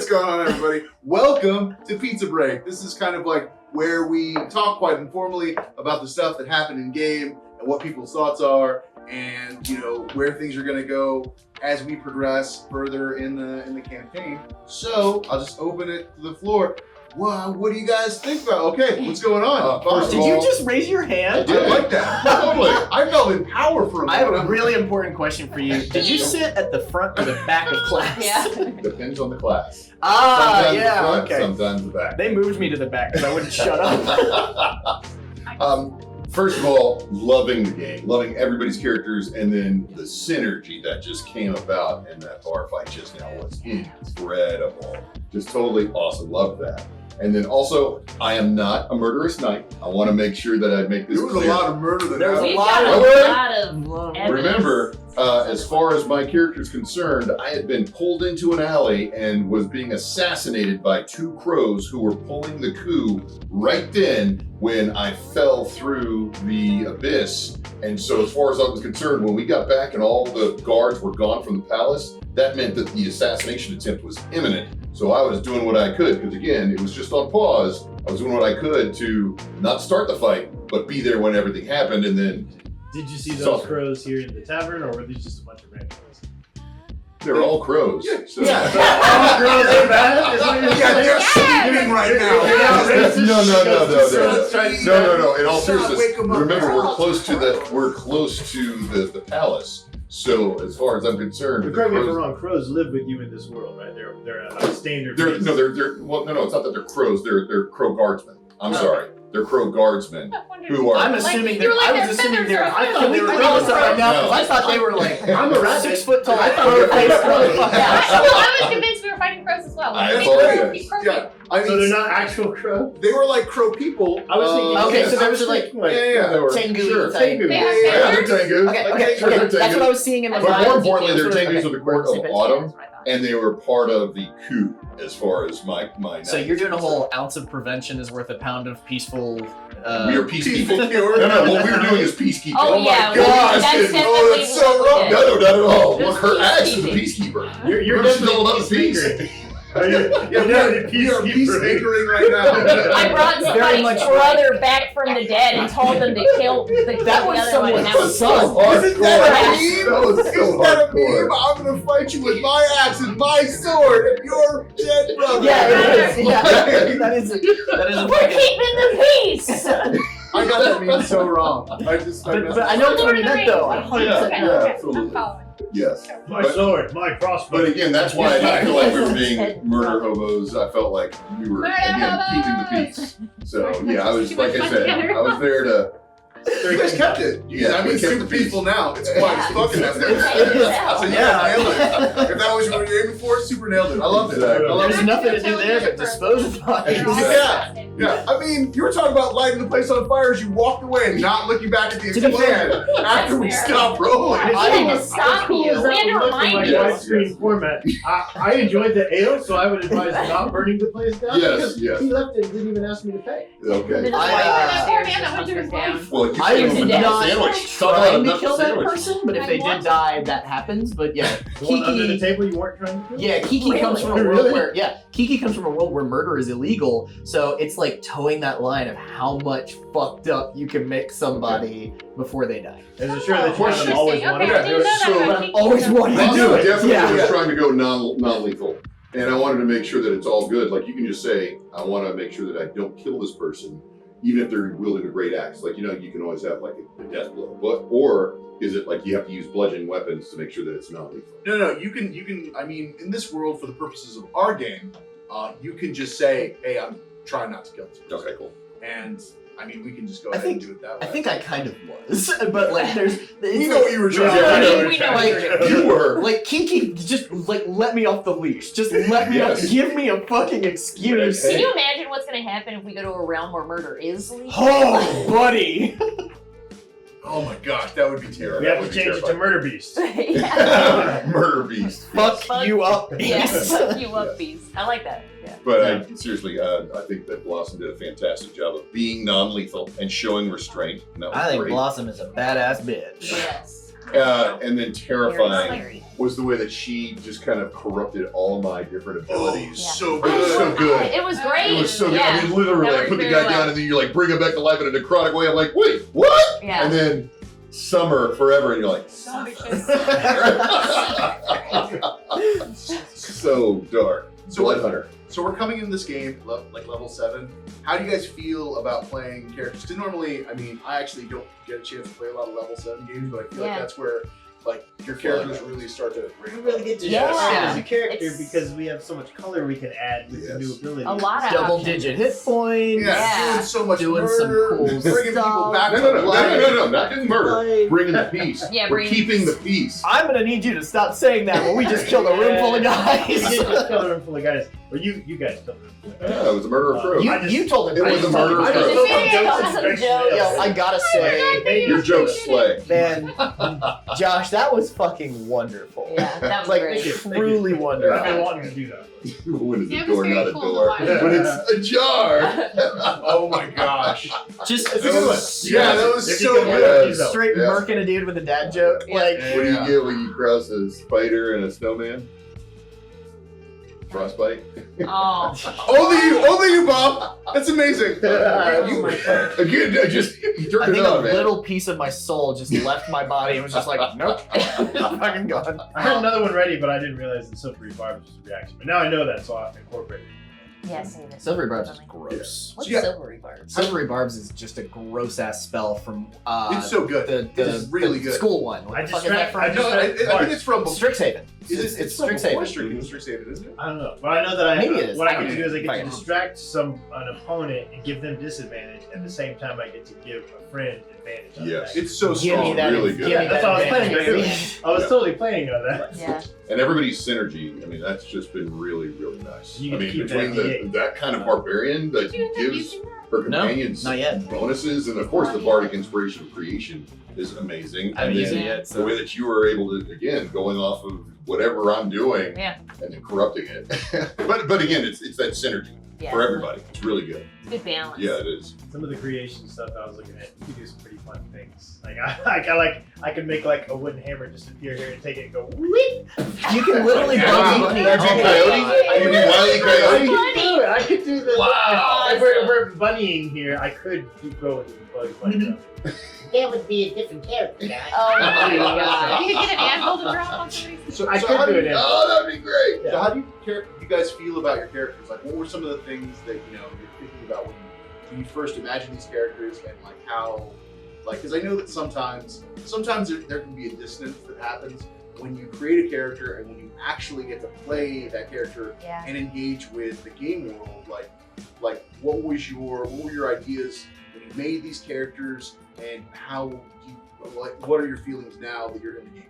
going on, everybody? Welcome to Pizza Break. This is kind of like where we talk quite informally about the stuff that happened in game and what people's thoughts are, and where things are going to go as we progress further in the campaign. So I'll just open it to the floor. Wow, what do you guys think about? Okay, what's going on? Did you just raise your hand? I like that. Totally. I felt in power for a I moment. have a really important question for you. Did you sit at the front or the back of class? Yeah. Depends on the class. Ah, Sometimes yeah, the front, okay. sometimes the back. They moved me to the back because I wouldn't shut up. First of all, loving the game, loving everybody's characters, and then the synergy that just came about in that bar fight just now was incredible. Just totally awesome. Love that. And then also, I am not a murderous knight. I want to make sure that I make this There was clear. a lot of murder that There was We've happened. got a lot of evidence. Remember, as far as my character is concerned, I had been pulled into an alley and was being assassinated by two crows who were pulling the coup right then when I fell through the abyss. And so as far as I was concerned, when we got back and all the guards were gone from the palace, that meant that the assassination attempt was imminent. So I was doing what I could, because again, it was just on pause. I was doing what I could to not start the fight, but be there when everything happened, and then Did you see those crows here in the tavern, or were these just a bunch of randoms? they're all crows. Yeah. So. All crows are bad? Is what you're Yeah, they're saying? sleeping right You're now. not racist No. because the No. In all Stop, wake seriousness, 'em up. remember we're close to the palace. So as far as I'm concerned, But the correct me if I'm crows, won, crows live with you in this world, right? They're a standard. they're race. no. It's not that they're crows. They're crow guardsmen. I'm Okay. sorry. They're crow guardsmen who are. I'm assuming they're. Like I was assuming they're. I thought they were. feathers Really are right now No. because I thought they were like. I'm a rabbit. 6 foot tall. I thought they were crow-faced crows. crows. I was convinced we were fighting crows as well. I Like, apologize. crow Yeah, I So they're mean, not actual crows? they were like crow people. I was thinking. Okay, so I there was was like. thinking, They were. Tengu Sure, type. Tengu. They Yeah, have yeah, Yeah, feathers. they're Tengu. Okay, Sure, they're that's what I Tengu. was seeing in my But mind. more importantly, they're Sort of- Tengus of the Court okay. of Autumn, and they were part of the coup, as far as my So you're doing a whole ounce of prevention is worth a pound of peaceful. We are Peaceful peacekeeping. cure. No, what we were doing is peacekeeping. Oh, Oh my yeah, gosh, that's dude. definitely Oh, that's so what we wrong. did. No, not at all. It was Look, her axe is the peacekeeping. peacekeeper. You're Remember, she's all definitely about the peace. peacemakering. Are you? Yeah, You're we are definitely peacemakering right now. I brought Very somebody's much brother back from the dead and told them to kill the That was other one. And that was someone's fun. son. Isn't that a That meme? was so Isn't that a hardcore. meme? I'm gonna fight you with my axe and my sword and your dead brother. Yeah, it is. Yeah, that is. That is. A We're fucking- keeping the peace. I got that meme so wrong. I But I know what you meant though. I 100% Yeah, know. absolutely. Yes. My But- sword, my crossbow. But again, that's why I didn't feel like we were being Head murder hobos. I felt like we were, Murder again, keeping the hobos! peace. So, yeah, I was, like I said, I was there to, You guys kept it. Yeah, I mean, we it's kept super the peace. peaceful now. It's quiet as fucking out there. Yeah. So you Yeah. nailed it. If that was what you were aiming for, super nailed it. I loved it. Exactly. I loved There's it. nothing to do there but dispose of bodies. Yeah. Yeah, I mean, you were talking about lighting the place on fire as you walked away and not looking back at the To be fair, explosion after we fair. stopped rolling. We had to stop you. We had to remind you. Yes. Widescreen format. I enjoyed the ale, so I would advise not burning the place down. Yes, because yes. He left and didn't even ask me to pay. okay. I He was am dead. not Sandwich. Talk about trying to enough kill that sandwich. person, but if I they did want die, that happens. But yeah, The one under the Kiki. table you weren't trying to kill? Yeah, Kiki comes from a Really? world where Kiki comes from a world where murder is illegal. So it's like towing that line of how much fucked up you can make somebody before they die. Is it sure that you Question. haven't always Okay, wanted I to didn't do know it? that So- about I've Kiki. always wanted to Ross do it. definitely Yeah. was trying to go non-lethal. And I wanted to make sure that it's all good. Like, you can just say, I want to make sure that I don't kill this person, even if they're wielding a great axe. Like, you can always have like a death blow. But, or is it like you have to use bludgeon weapons to make sure that it's non-lethal? No, you can, I mean, in this world, for the purposes of our game, you can just say, hey, I'm trying not to kill this person. Okay, cool. And, I mean, we can just go I ahead think- and do it that way. I think I kind of was, but like there's. we know what you were trying Yeah, I to know do. what We you're know trying what to you're do. You were. Like Kiki, just like let me off the leash. Just let me off. Yes. Give me a fucking excuse. Can you imagine what's going to happen if we go to a realm where murder is legal? Oh, buddy. Oh my gosh, that would be terrible. We have to change it to Murder Beast. Yeah. Murder beast. Fuck you up. Yes, fuck you up, beast. I like that. Yeah. But I seriously, I think that Blossom did a fantastic job of being non-lethal and showing restraint. And that was I think great. Blossom is a badass bitch. Yes. And then terrifying Scary. was the way that she just kind of corrupted all my different abilities. Yeah. So It was good. so good. It was great. It was so good. Yeah. I mean, literally, That I put the worked guy very down well. and then you're like, bring him back to life in a necrotic way. I'm like, wait, what? Yeah. And then summer forever, and you're like, so dark. So Bloodhunter. So we're coming in this game, like level 7. How do you guys feel about playing characters? Because normally, I mean, I actually don't get a chance to play a lot of level 7 games, but I feel like that's where like your characters really start to We ramp really up. get to Yeah. shine as a character It's- because we have so much color we can add with the new abilities. A lot of Double options. digit hit points. Yeah. Doing so much Doing murder, some cool bringing people stuff. back No, to life. not doing murder. Bringing the peace. Yeah, We're bringing- keeping the peace. I'm gonna need you to stop saying that when we just killed a room full of We guys. did just kill a room full of guys. Or you guys killed a room full of guys. Yeah, it was a murder of crows. You told him. It was a murder of I just crows. told Yeah, them jokes some and Greg's jokes. fails. Yo, I gotta say, Your jokes slay. man, Josh, that was fucking wonderful. Yeah, that was Like great. truly I've been wonderful. wanting to do that. When is Yeah, a it was door, very not a cool door? to watch. But it's a jar. Oh my gosh. Just It's a good one. Yeah, that was If you so can good. work it, Yes. though. straight Yeah. murking a dude with a dad joke. Yeah. Like, What do you get when you cross a spider and a snowman? Frostbite. Oh. Only you, Bob. That's amazing. Oh my God. Again, you I turned think it a on, man. little piece of my soul just left my body and was just like, nope, fucking gone. I had another one ready, but I didn't realize the silvery barb was a reaction. But now I know that, so I'll incorporate it. Yeah, save it. Silvery Barbs is gross. What's Yeah. silvery barbs? Silvery Barbs is just a gross ass spell from It's so good. the, It is really the good. school one. What I the fuck is distract- that I from? just- No, I think it's from Strixhaven. It's from before Strixhaven. Strixhaven, isn't it? I don't know, but I know that Maybe it is. what I I don't get to know. do is I get Fucking- to distract an opponent and give them disadvantage. At the same time, I get to give a friend advantage. On Yes. that. It's so Give me strong. that. really Give good. me Yeah, that's that all I was advantage, planning, baby. I was Yeah. totally planning on that. Yeah. And everybody's synergy, I mean, that's just been really, really nice. You I mean, keep between that that kind of barbarian that Did you end up gives using that? her No, companions not yet. bonuses, and of course the bardic inspiration of creation is amazing. I haven't And used then it yet, the so. way that you were able to, again, going off of whatever I'm doing Yeah. and then corrupting it. but again, it's that synergy Yeah. for everybody. It's really good. It's good balance. Yeah, it is. Some of the creation stuff I was looking at, you could do some pretty fun things. Like I could make like a wooden hammer just appear here and take it and go. Whip! You can literally Coyote? Bugs Bunny. Coyote? Oh my Coyote? God. You can do Wile E. Coyote? Bunny. I could do the. Wow. If we're bunnying here, I could go with the Bugs Bunny stuff. That would be a different character, guy. Oh my God. You could get an anvil to drop on somebody's. So, I so could how do do it. you, Oh, that'd be great. so how do you guys feel about your characters? Like, what were some of the things that you're thinking about when you first imagine these characters, and like how, like, because I know that sometimes there can be a dissonance that happens when you create a character and when you actually get to play that character Yeah. and engage with the game world. Like what were your ideas when you made these characters, and what are your feelings now that you're in the game?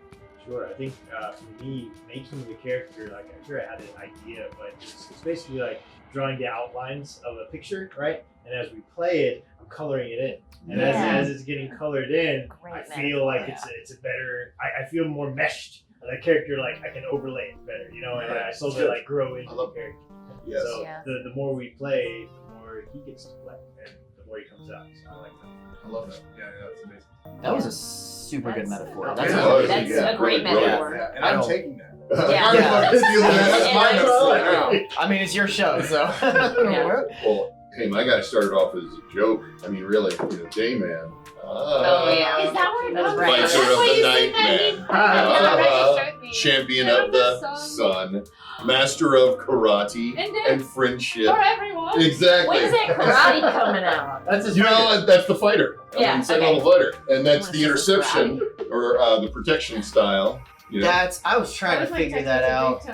Sure. I think for me, making the character, like I'm sure I had an idea, but it's basically like drawing the outlines of a picture, right? And as we play it, I'm coloring it in. And Yeah. as it's getting colored in, Great I feel like metaphor. it's a better. I feel more meshed. That character, like I can overlay it better, you know, and I slowly like grow into I the love character. Yes. So Yeah. the more we play, the more he gets to play, and the more he comes out. So I like that. I love that. Yeah, that's amazing. That was a super good That's- metaphor. Yeah. That's Yeah. a- That's Yeah. a great Really, really. metaphor. Yeah, and I I'm don't- taking that. Yeah. I'm fucking stealing that. That's my Yeah. metaphor now. I mean, it's your show, so. Yeah. Well, hey, my guy started off as a joke. I mean, really, Dayman. Oh, yeah. Is that where it That's comes right. from? Fighter That's of why the you night said that. man. Champion of the sun, master of karate And and then friendship. for everyone. Exactly. When's that karate coming out? That's his You know, that's the fighter. Yeah, I mean, second okay. level fighter. And that's What's the this, interception, or the protection style. You know? That's. I was trying to figure that out.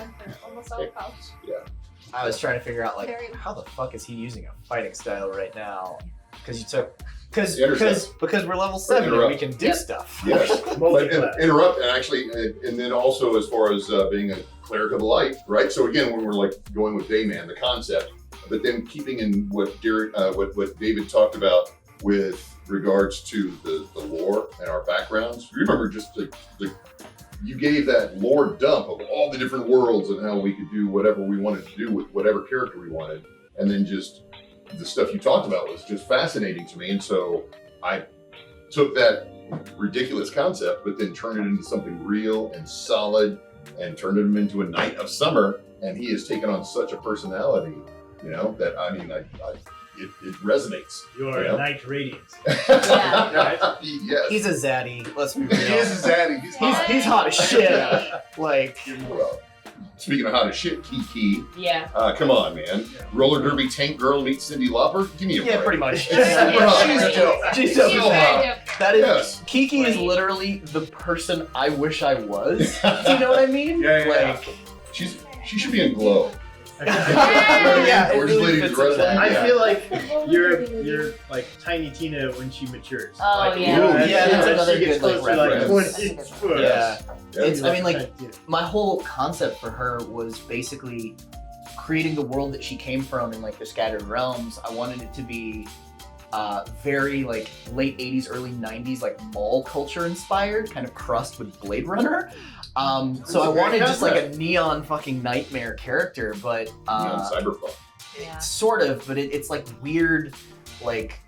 Almost all college. I was trying to figure out, like, Very- how the fuck is he using a fighting style right now? Because you took. Because Intercept. we're level 7 and we Interrupt. can do Yep. stuff. Yes. But multi-class. interrupt, and actually, and then also as far as being a cleric of the light, right? So again, when we're like going with Dayman, the concept, but then keeping in what David talked about with regards to the lore and our backgrounds. Remember, just like you gave that lore dump of all the different worlds and how we could do whatever we wanted to do with whatever character we wanted, and then just the stuff you talked about was just fascinating to me, and so I took that ridiculous concept, but then turn it into something real and solid, and turn him into a knight of summer, and he has taken on such a personality, that it resonates. You are a knight radiant. Yeah. Yes. He's a zaddy. Let's be real. He is a zaddy. He's hot as shit. Like, Well, speaking of hot as shit, Kiki. Yeah. Come on, man. Roller derby tank girl meets Cyndi Lauper. Give me a yeah, break. pretty much. It's super hot. She's dope. She's So dope. hot. That is Yes. Kiki is literally the person I wish I was. Do you know what I mean? Yeah. Like, She should be in Glow. yeah, it Gorgeous really lady fits dressed into that. like- I feel like you're like Tiny Tina when she matures. Oh, like, yeah. Yeah, that's as another she gets good, like, closer to, reference. 20 foot. Yeah. It's, I mean, like, Tiny Tina. my whole concept for her was basically creating the world that she came from in like the Scattered Realms. I wanted it to be very like late 80s, early 90s, like mall culture inspired, kind of crust with Blade Runner. So I wanted just like a neon fucking nightmare character, but Cyberpunk. Yeah. sort of, but it's like weird, like,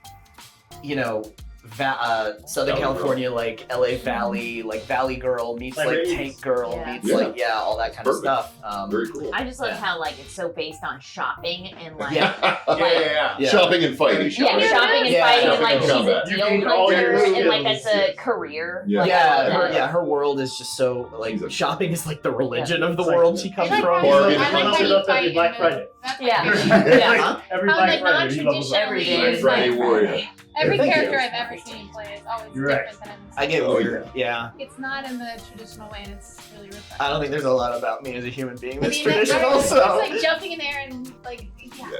Southern Valley California, like LA Valley, like Valley Girl meets Like like raisins. Tank Girl Yeah. meets Yeah. like all that kind Perfect. of stuff. Very cool. I just love Yeah. how like it's so based on shopping and like Yeah. Yeah. Shopping and fighting. yeah, Shopping. shopping and Yeah. fighting and Shopping like and she's combat. a You deal need all your breaker and like skills, that's a yeah. career. Yeah. Like, I Yeah, love that. her world is just so like She's a- shopping is like the religion of the It's like- world she comes I like from. how Bargain. you- I She like loves how it you up every fight Black in Friday. the- that's Yeah. like- Yeah. Every How, Black like, Friday, she loves it. Every day non-traditionally, is Friday like warrior. Friday. every Thank character you. I've ever seen you play is always You're right. different than I get Oh, weird. Yeah. It's not in the traditional way, and it's really refreshing. I don't think there's a lot about me as a human being I that's mean, traditional. it's So like jumping in there and like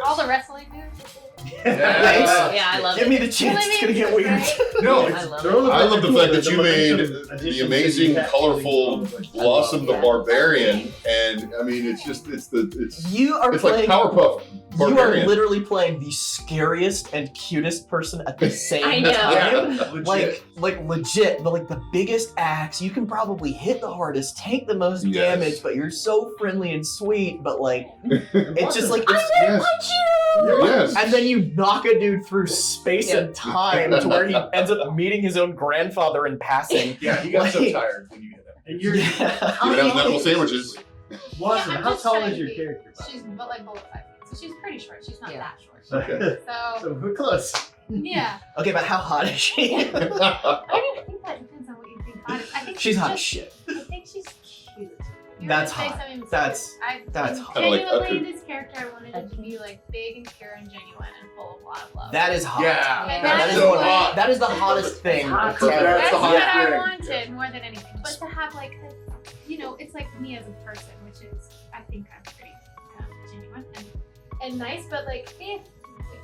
all the wrestling moves. Yeah, I love give it. me the chance. It's gonna get weird. No, I it's love They're all it. I love the cool. fact that you made momentum the additions amazing, that you colorful have. Blossom the Yeah. Barbarian, and I mean, it's You are like playing. Powerpuff You are Barbarian. literally playing the scariest and cutest person at the same I know. time. legit. Like legit, the biggest axe. You can probably hit the hardest, take the most Yes. damage, but you're so friendly and sweet. But like, it's just like it's, Yes. Yes. and then you knock a dude through space Yeah. and time to where he ends up meeting his own grandfather in passing. Yeah, he got so Like- tired when you hit him. And you're You can have knuckle sandwiches. Blossom. Yeah, I'm How just tall trying is to your be- character? She's but like below 5 feet, so she's pretty short. She's not Yeah. that short. Okay. So So we're close. yeah, Okay, but how hot is she? I think that depends on what you think hot is. I think She's hot as just, shit. I think she's cute. You're That's gonna say hot. something That's- specific. that's I hot. Kinda like genuinely Aku. this character I wanted it to be like big and pure and genuine and full of a lot of love. That is hot. Yeah, And that that's is so what hot. that is the hottest thing. hot. ever. That's That's the what hot I thing. wanted more than anything. But to have like, it's like me as a person, which is I think I'm pretty genuine and nice. But like, if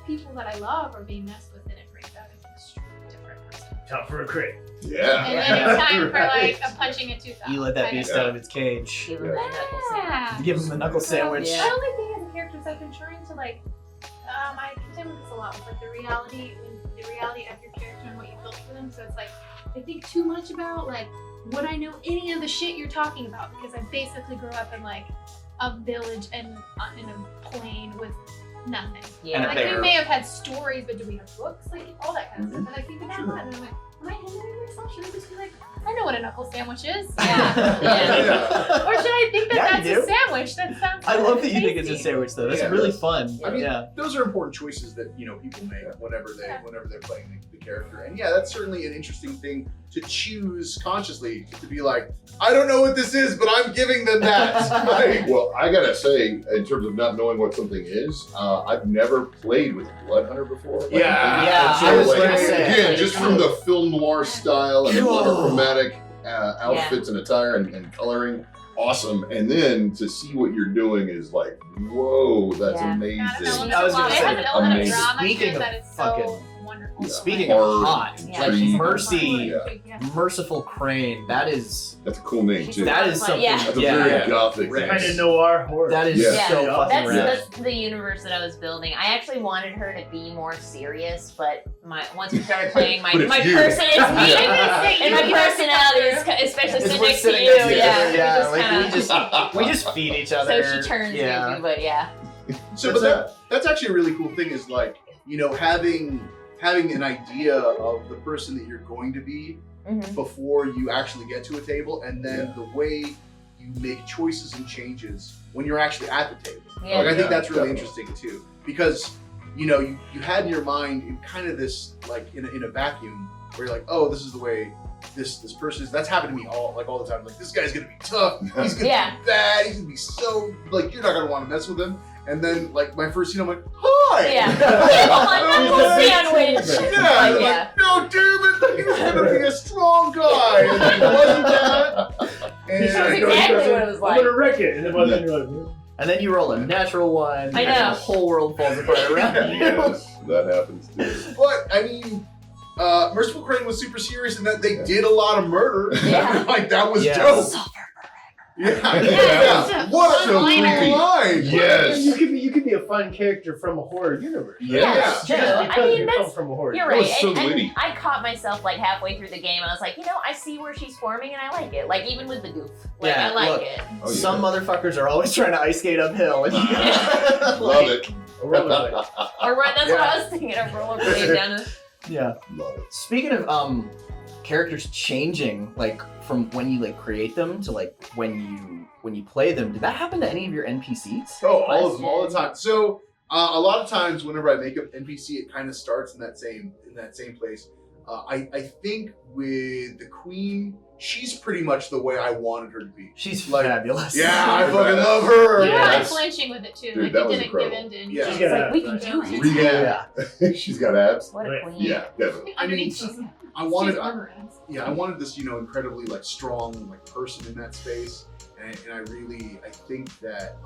people that I love are being messed with, then it brings out a extremely different person. Time for a crit. Yeah. And then it's time for like a punching a tooth out. You let that kind of- beast out of its cage. Give him that knuckle sandwich. Yeah. Give him the knuckle sandwich. Yeah. My only thing as a character is I've been trying to like, I contend with this a lot with like the reality of your character and what you built for them. So it's like I think too much about like would I know any of the shit you're talking about because I basically grew up in like a village and in a plain with nothing. Yeah. And a Like bear. we may have had stories, but do we have books? Like all that kind of Mhm. stuff. And I think about Sure. that, and I'm like, am I hindering myself? Should I just be like, I know what a knuckle sandwich is? Yeah. Yeah. Or should I think that Yeah, you that's do. a sandwich? That sounds. I love that you tasty. think it's a sandwich though. That's Yeah. really fun. I mean, Yeah. those are important choices that people make whenever they're playing the character, and yeah, that's certainly an interesting thing to choose consciously to be like, I don't know what this is, but I'm giving them that. Like, Well, I gotta say, in terms of not knowing what something is, I've never played with Bloodhunter before. Like, Yeah. Yeah, and so, I was like, gonna say. again, just from the film noir style and the Whoa. monochromatic outfits and attire and coloring, awesome. And then to see what you're doing is like, whoa, that's Yeah. amazing. I was gonna It say, has an element of amazing. drama to Speaking it of that is fucking- so wonderful. Speaking Like, of Hard hot, and Yeah, trees. she's Mercy. Yeah. Merciful Crane. That is That's a cool name She's too. that is something. Yeah. That's a Yeah. very gothic Right. name. Kind of noir horror. That is Yeah. so Yeah. fucking That's rad. that's the universe that I was building. I actually wanted her to be more serious, but once we started playing, my But it's you. person is me, Yeah. and my You have to personality is come especially It's sitting we're next to sitting you. next to each Yeah, other, yeah, we like, just we kinda, We just feed each so other. she turns yeah. maybe, but yeah. so, but that's actually a really cool thing. Is like having an idea of the person that you're going to be, before you actually get to a table, and then the way you make choices and changes when you're actually at the table. Yeah. Like I think that's really definitely. interesting too, because you had in your mind in kind of this like in a vacuum where you're like, oh, this is the way this person is. That's happened to me all the time. Like, this guy's gonna be tough. He's gonna be bad. He's gonna be so like you're not gonna want to mess with him. And then like my first scene, I'm like, hi. Yeah. Sandwich. Yeah. Yeah. Like, no, damn it. He was gonna be a strong guy. And he wasn't that. And That's exactly what it was I'm like. gonna wreck it, and then by then you're like, And then you roll a natural one, I and know. the whole world falls apart around you. Yes, that happens too. But I mean, Merciful Crane was super serious in that they did a lot of murder. Yeah. Like that was Yes. dope. Yeah. Yeah. What a So One-liner. creepy. line. Yes. you could be a fun character from a horror universe. Yes. Yeah. Just I because mean, you that's- come from a horror. You're That right. was so and witty. I caught myself like halfway through the game. I was like, I see where she's forming, and I like it. Like even with the goof, like Yeah, I like look. it. Oh, yeah. Some motherfuckers are always trying to ice skate uphill. And Love it. Or run. That's what I was thinking. A roller blade down. Yeah. Love it. Speaking of characters changing, like from when you like create them to like when you play them, did that happen to any of your NPCs? Oh, all the time. So a lot of times, whenever I make an NPC, it kind of starts in that same place. I think with the Queen, she's pretty much the way I wanted her to be. She's Like, fabulous. Yeah, I fucking love her. You were Yeah. like flinching with it too. Dude, like that you was didn't give incredible. in to any. Yeah. She's It's got like we abs, can right? do it. Yeah. She's got abs. What a Right. queen. Yeah, definitely. Underneath I mean, she's- I wanted, she's armor ads. I wanted this, incredibly like strong like person in that space, and I think that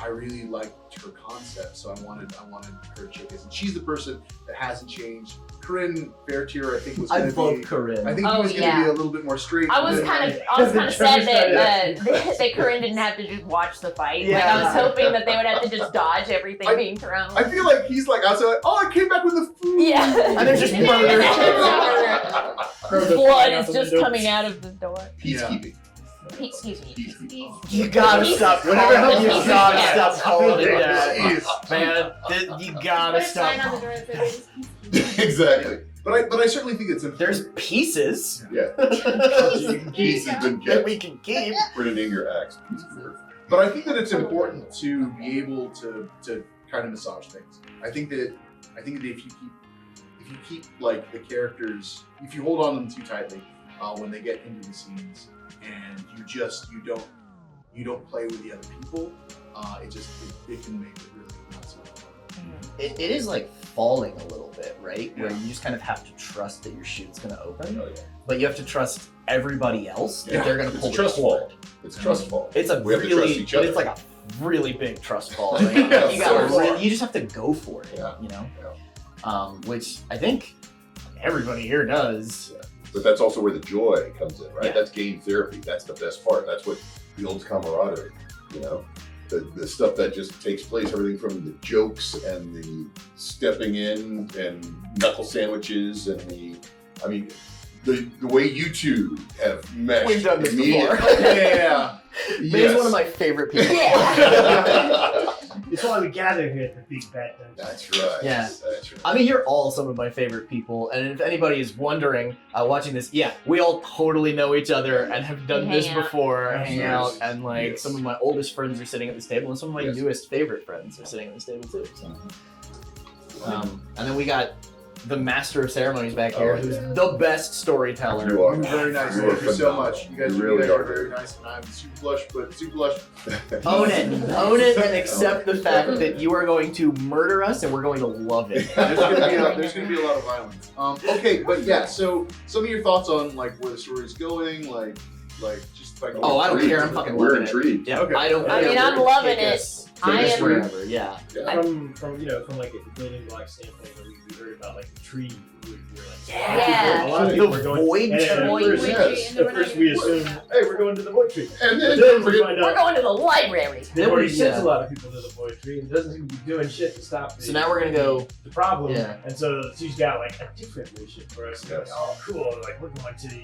I really liked her concept, so I wanted her to showcase, and she's the person that hasn't changed. Corinne Fairtier, I think was I going to love be. Corinne. I think he Oh, was going to yeah. be a little bit more straight. I was than- kind of Trevor sad started- that Corinne didn't have to just watch the fight. Like I Yeah. was hoping that they would have to just dodge everything being thrown. I feel like he's like outside. Like, oh, I came back with the food. Yeah. And there's just And murder. Crow's Blood flying out is the just window. coming out of the door. Peacekeeping. Excuse me. Peacekeeping. You gotta He's- stop. Whatever calling- helps you you. gotta Yeah. stop calling it that, Jeez. man. You gotta Put a sign on the stop. door that says, Exactly. But I certainly think it's important. There's pieces Yeah. that Peace has been kept. we can keep. Put it in your axe. Piece of work. But I think that it's important to be able to kind of massage things. I think that if you keep like the characters, if you hold on to them too tightly when they get into the scenes, and you don't play with the other people, it can make it really not so fun. It is like falling a little bit, right? Where you just kind of have to trust that your shoot's gonna open, Oh, yeah. but you have to trust everybody else that Yeah. they're gonna It's pull a the trust cord. fall. It's a trust fall. It's a We have to trust really, each but other. it's like a really big trust fall. Like, Yeah, you gotta so- really, you just have to go for it, Yeah. you know? Which I think everybody here does. But that's also where the joy comes in, right? Yeah. That's game therapy. That's the best part. That's what builds camaraderie, The stuff that just takes place, everything from the jokes and the stepping in and knuckle sandwiches and the way you two have meshed. We've done this immediately. before. Yeah. May's Yes. one of my favorite people. It's why we gather here at the Big Bad Dungeon. That's right. Yeah. That's right. I mean, you're all some of my favorite people, and if anybody is wondering, watching this, yeah, we all totally know each other and have done We this hang out. before, Yes. hang out, and like Yes. some of my oldest friends are sitting at this table, and some of my Yes. newest favorite friends are sitting at this table too. So. And then we got the master of ceremonies back here, Oh, who's yeah. the best storyteller. You are. You're very nice. You are Thank you so phenomenal. much. You guys, You really are are. very nice, and I'm super blush, Own it, and accept the fact that you are going to murder us, and we're going to love it. There's gonna be a lot of violence. Okay, but yeah. So some of your thoughts on like where the story is going, like just like. Oh, I don't care. I'm fucking We're loving it. intrigued. Yeah, Okay. I don't. I mean, care. I'm loving Take it. us- I take us am- wherever. Yeah. From like a building block standpoint, we heard about like the tree. We were like, Yeah. a lot of The people are going. void and at tree. first, Void yes, tree, and at first we assumed, hey, we're going to the void tree. And But then, then we forget- find We're out going to the library. they've already Yeah. sent a lot of people to the void tree and doesn't seem to be doing shit to stop the, So now we're gonna go. the problem. Yeah. And so she's got like a different mission for us. Yes. Like, oh, cool. Like we're going to the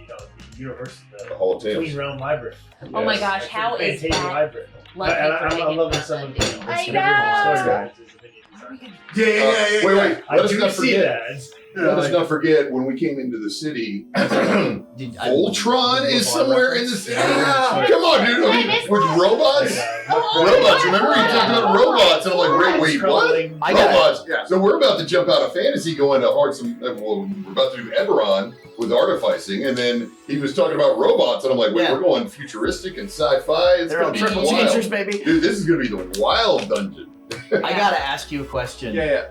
university, the Hall of the Tales. Queen Realm Library. Oh my Yes. gosh, how is Fantasia that? Library. Lucky And for I'm making loving some of the I Story know. guides is the video design. Yeah. Wait. I Let us do not see forget. that. Let us not forget when we came into the city. Voltron is somewhere in the city. Yeah. Come on, dude. I mean, with robots. Robots. Remember you talked about robots, and I'm like, wait, what? I got Robots. Yeah. So we're about to jump out of fantasy, going to well, we're about to do Eberron with artificing, and then he was talking about robots, and I'm like, wait, Yeah. we're going futuristic and sci-fi. It's They're gonna all be triple wild. changers, baby. Dude, this is gonna be the wild dungeon. I gotta ask you a question. Yeah.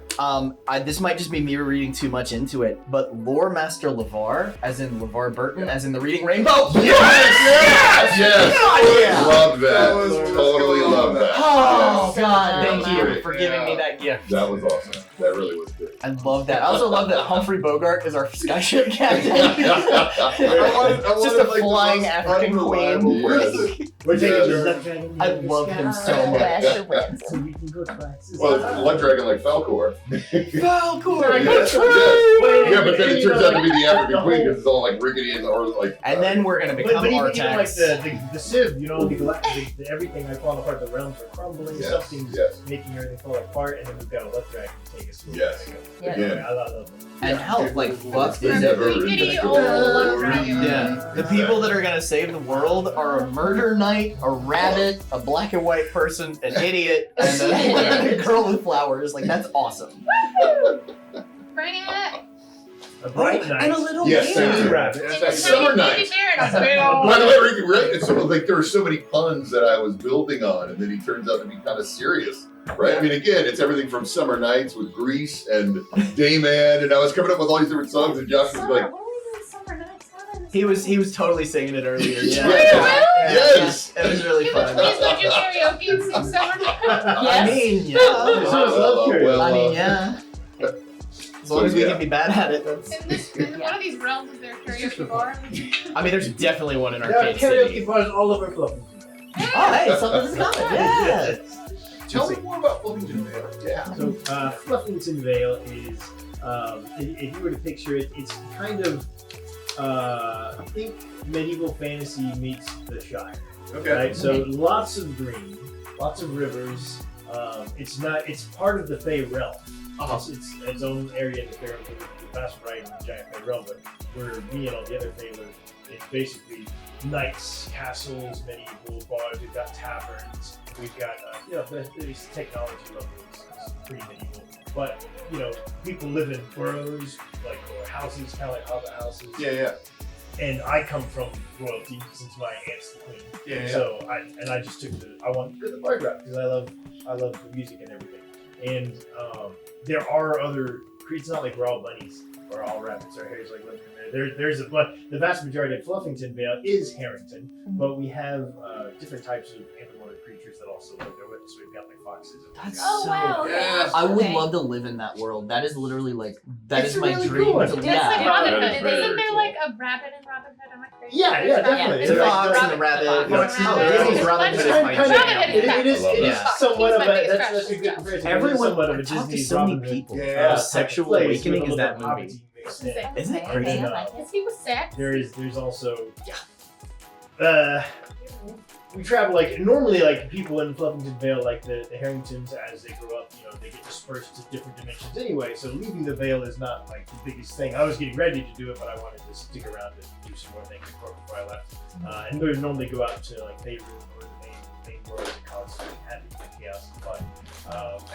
This might just be me reading too much into it, but Lore Master LeVar, as in LeVar Burton, as in the Reading Rainbow. Yes. God, yeah. Love that. That was Totally really love awesome. that. Oh Yes. God, thank That you was for great. giving me Yeah. that gift. That was awesome. That really was good. I love that. I also love that Humphrey Bogart is our skyship captain. It's just a flying African queen. Yes. We're taking Yeah. the Luck Dragon. I love him so Oh, much. Master wins. So we can go twice. Well, Luck Dragon like Falcor. Falcor. Yes. Wait, Yeah, but then it you turns know, out to be the like, African the queen whole- because it's all like rickety and or like. And then we're gonna become But even Artax. like the sieve, you know, the everything like falling apart, the realms are crumbling, Yes, something's yes. making everything fall apart, and then we've got a Luck Dragon to take us to Yes. Yeah. Again. I love it. And hell, like fuck It's never Rickety ending. old Luck Dragon. Yeah, the people that are gonna save the world are a murder knight, a rabbit, a black and white person, an idiot, and a girl with flowers. Like that's awesome. Bring it. A bright night. and a little Yes, bear. thank you. rabbit. Yes, And that's a tiny Summer baby night. bear and a big old- By the way, Ricky, right? It's sort of like there were so many puns that I was building on, and then he turns out to be kind of serious, right? I mean, again, it's everything from Summer Nights with Grease and Dayman, and I was coming up with all these different songs, and Josh was Summer, like, what are we doing summer nights? What are we He was totally singing it earlier. Yeah. Yes. Yes. It was really Can we fun. please go do karaoke and sing summer nights? I mean, yeah. I mean, yeah. As long as we can be bad at it, that's. In one of these realms, is there a karaoke bar? I mean, there's definitely one in There are Arcade karaoke City. bars all over Fluffington. Oh, hey, something's coming. Yeah. Tell me more about Fluffington Veil. yeah. So Fluffington Veil is, if you were to picture it, it's kind of, think medieval fantasy meets the Shire. Okay. Right, so lots of green, lots of rivers. It's part of the Fey realm. It's its own area in the Fey realm. The vast variety of the giant Fey realm, but where me and all the other Fey live, it's basically knights, castles, medieval bars. We've got taverns. We've got this technology level is pretty medieval. But people live in boroughs, like or houses, kind of like hobbit houses. Yeah. And I come from royalty since my aunt's the queen. Yeah. So I just took I wanted to do the bard route because I love the music and everything. And there are other creatures, not like we're all bunnies or all rabbits or hares like living in there. But the vast majority of Fluffington Veil is Harrington, but we have different types of anthropomorphic creatures that also live there with us. So we've got like foxes. And That's Oh so. wow. Yeah. I would Okay. love to live in that world. That is literally like that It's is my really dream. cool. To, It's yeah. like Robin That is Hood. very, Isn't there very like a rabbit in Robin Hood? Am I crazy? Yeah, definitely. It's a Like, fox and a Rabbit. rabbit. Fox and a Oh, rabbit. Disney's Robin Hood is It's my Robin jam. Hood is It is I love it's that. somewhat He's of my a biggest that's crush. a good comparison. Everyone- somewhat of I a talked to Disney so many Robin Hood, people. Yeah. Sexual place Awakening with a is that little movie. Hobbity mixed in. Isn't it Okay, crazy? I like it. Is he with sex? There's also we travel like normally like people in Fluffington Veil like the Harringtons as they grow up they get dispersed to different dimensions anyway, so leaving the Veil is not like the biggest thing. I was getting ready to do it, but I wanted to stick around and do some more things before I left, and we would normally go out to like Beirut or the main world and constantly having chaos and fun.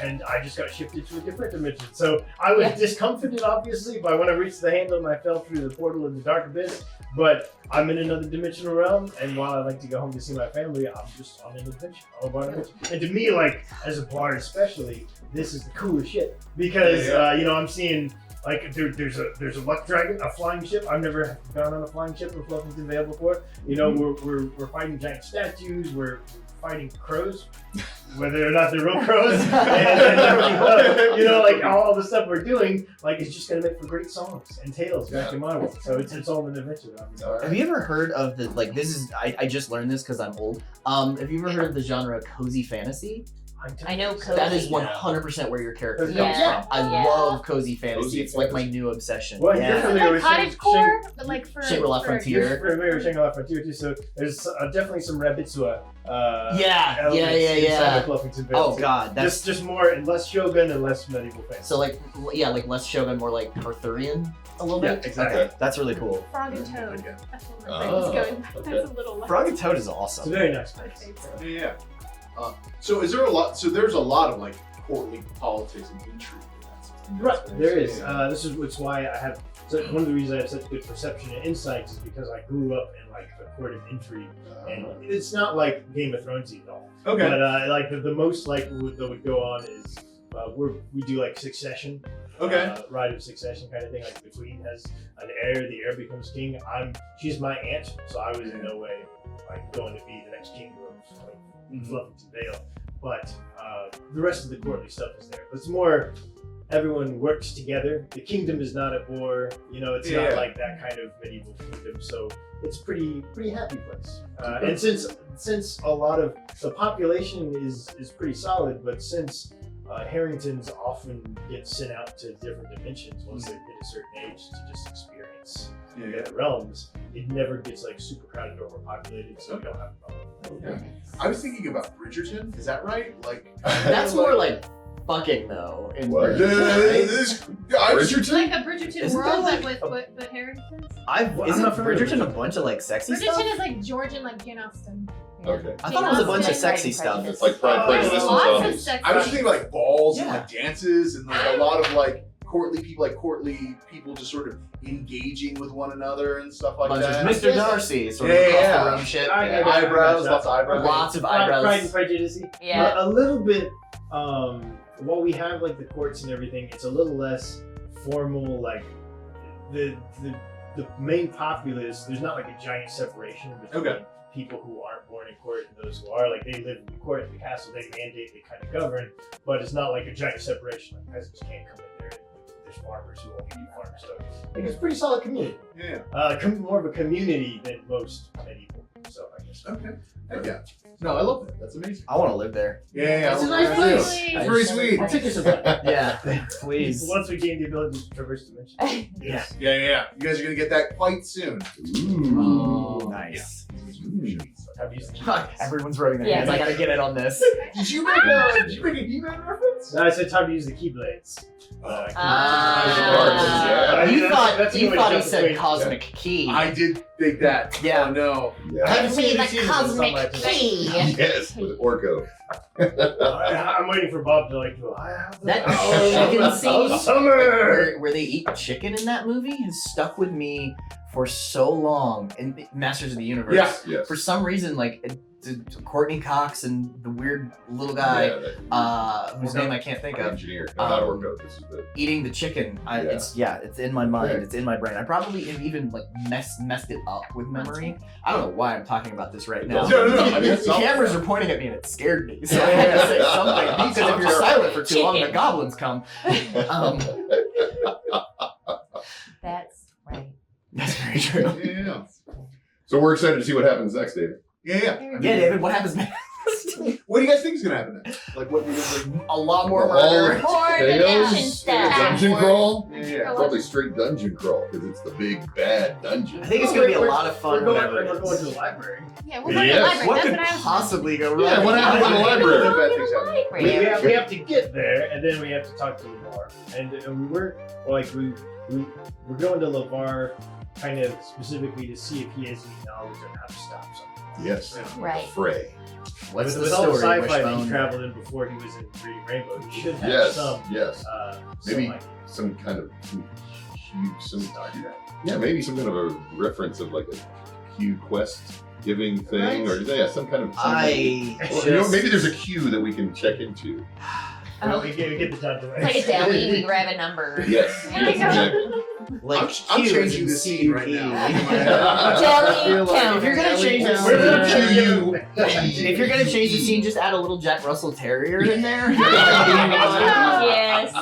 And I just got shifted to a different dimension. So I was discomfited, obviously, by when I reached the handle and I fell through the portal in the dark abyss. But I'm in another dimensional realm, and while I like to go home to see my family, I'm on an adventure. I'm about an adventure. And to me, like as a bard, especially, this is the coolest shit because I'm seeing. Like there's a luck dragon, a flying ship. I've never gone on a flying ship in Fluffington Veil before. We're fighting giant statues. We're fighting crows, whether or not they're real crows. and like all the stuff we're doing, like it's just gonna make for great songs and tales back in my world. So it's all an adventure. Have you ever heard of the this is I just learned this because I'm old. Have you ever heard of the genre cozy fantasy? I know So That is Cozy. 100% where your character comes Yeah. from. I Yeah. love cozy fantasy. Cozy It's like my fantasy. new obsession. Well, you're yeah. familiar with Like cottagecore, but like for Shangri-La for- Frontier. You're familiar with Shangri-La Frontier too, so there's definitely some Rabitsua Yeah, elements inside yeah. of Fluffington Veil. Oh too. god, that's just more and less Shogun and less medieval fantasy. so like like less Shogun, more like Arthurian a little Yeah, bit. exactly. Okay, that's really cool. Frog and Toad. That's where my Oh, brain's going. okay. That's a little less. Frog and Toad is It's a awesome. very nice My place. favorite. Yeah. So is there a lot? So there's a lot of like courtly politics and intrigue. In that. Right, there is. This is why I have. So one of the reasons I have such good perception and insights is because I grew up in like the court of intrigue, and it's not like Game of Thrones at all. Okay. But like the most like that would go on is we do like succession. Okay. Rite of succession kind of thing. Like the queen has an heir, the heir becomes king. She's my aunt, so I was in no way like going to be the next king of like Fluffington Veil. But the rest of the courtly stuff is there. It's more everyone works together. The kingdom is not at war. You know, it's not like that kind of medieval kingdom. So it's pretty happy place. And since a lot of the population is pretty solid, but since Harringtons often get sent out to different dimensions once they hit a certain age to just experience the realms, it never gets like super crowded or overpopulated, so you don't have a problem. Okay. I was thinking about Bridgerton. Is that right? Like That's more like fucking though. In What? Bridgerton, right? It's like a Bridgerton Isn't world, that but like with Harringtons. Isn't not familiar with Bridgerton a Bridgerton. bunch of like sexy stuff? Bridgerton is like George and like Jane Austen. Okay. I thought it was a bunch of Jane sexy Austen, stuff. Prejudice. Like Pride, Oh, Prejudice, There's and lots of Zombies. sex. I was just thinking like balls and Yeah. like dances and like a lot of like courtly people just sort of engaging with one another and stuff like Bunch that. of Mr. Darcy, sort of Yeah, across yeah. the room shit. I- Yeah. Eyebrows, lots of eyebrows. Lots of Pride and eyebrows. Prejudice. Yeah. A little bit. While we have like the courts and everything, it's a little less formal. Like the main populace, there's not like a giant separation between Okay. people who aren't born in court and those who are. Like they live in the court, in the castle, they mandate, they kind of govern, but it's not like a giant separation. Like peasants can't come in there. There's farmers who only do farm stuff. Like it's a pretty solid community. Yeah. More of a community than most medieval. So I guess. Okay. Heck yeah. No, I love that. That's amazing. I want to live there. Yeah. It's a I nice love place. that. It's It's very sweet. I'll take you sometime. Yeah, please. Once we gain the ability to traverse dimensions. Yeah. Yeah. You guys are gonna get that quite soon. Oh, nice. Have you used the Everyone's rubbing their Yeah, hands. I gotta get in on this. Did you make a He-Man reference? No, I said time to use the keyblades. Ah. You thought That's a you good thought he jump said between- cosmic key. I did think that. Yeah. Oh no. I Yeah. haven't seen the the seasons, so it's not my cosmic turn. key. Yes, with Orko. I'm waiting for Bob to like go. I have the That power chicken of scene summer. where they eat chicken in that movie has stuck with me for so long in Masters of the Universe. Yeah. Yes. For some reason, like Courtney Cox and the weird little guy, whose name I can't think of, Engineer. No, not Um, Orko. This is the. eating the chicken. It's in my mind. Okay. It's in my brain. I probably have even like messed it up with memory. I don't know why I'm talking about this right now. No. I mean, The it's cameras are pointing at me and it scared me. So I had to say something. Because if you're silent for too long, the Chicken. goblins come. That's right. That's very true. Yeah. So we're excited to see what happens next, David. Yeah. Yeah, David, what happens next? What do you guys think is gonna happen next? Like what? Like, A lot more All murder. More Fails, dimension stuff. Dungeon crawl? yeah. Probably straight dungeon crawl because it's the big bad dungeon. I think it's going to be a lot of fun. We're whatever going it to is. the library. Yeah, we're going to Yes. the library. What That's could what I was possibly go wrong? Yeah, what happened in the library? No bad things happen. Library. We have to get there, and then we have to talk to Lavar. And we're going to Lavar kind of specifically to see if he has any knowledge on how to stop something. Yes. Right. Fray. What's the With all the story, sci-fi that he Wishbone? traveled in before he was in Reading Rainbow, he should have Yes. some. Yes. Some Maybe idea. some kind of maybe some kind of a reference of like a Q quest giving thing, or some kind of. Maybe there's a queue that we can check into. Well, we get the time to It's like a deli. We grab a number. Yes. There you yes, go. exactly. Like I'm Q changing is the scene right now. Deli If you're gonna change the We're gonna scene, check if you're gonna change the scene, just add a little Jack Russell Terrier in there. Yes.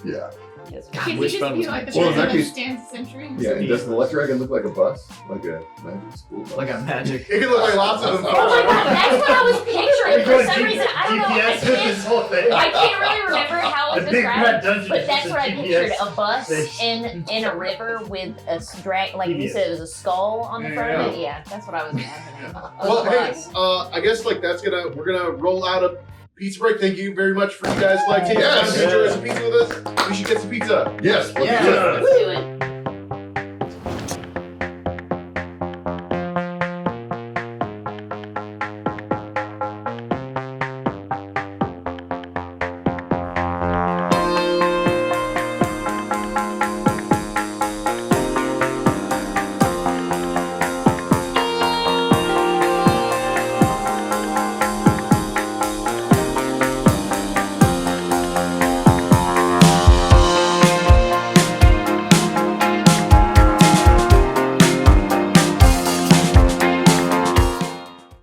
Yeah. Yes. Could he just Wishbone be was like the Well, in that president of case- Stan's Century? Yeah. And does the Electragon look like a bus? Like a magic school bus? Like a magic. It could look like lots of them. Oh my god, that's what I was picturing. For some reason, I don't know. GPS with this whole thing. I can't really remember how it The was big red described, dungeon. but is that's just what I GPS pictured: a bus station. in a river with a like you PBS. said, it was a skull on the front of it. Yeah. Yeah, that's what I was imagining. Well, A hey, bus. I guess like we're gonna roll out a pizza break. Thank you very much for you guys like taking Yes. time to enjoy some pizza with us. We should get some pizza. Yes, let's Yeah. do it. Let's do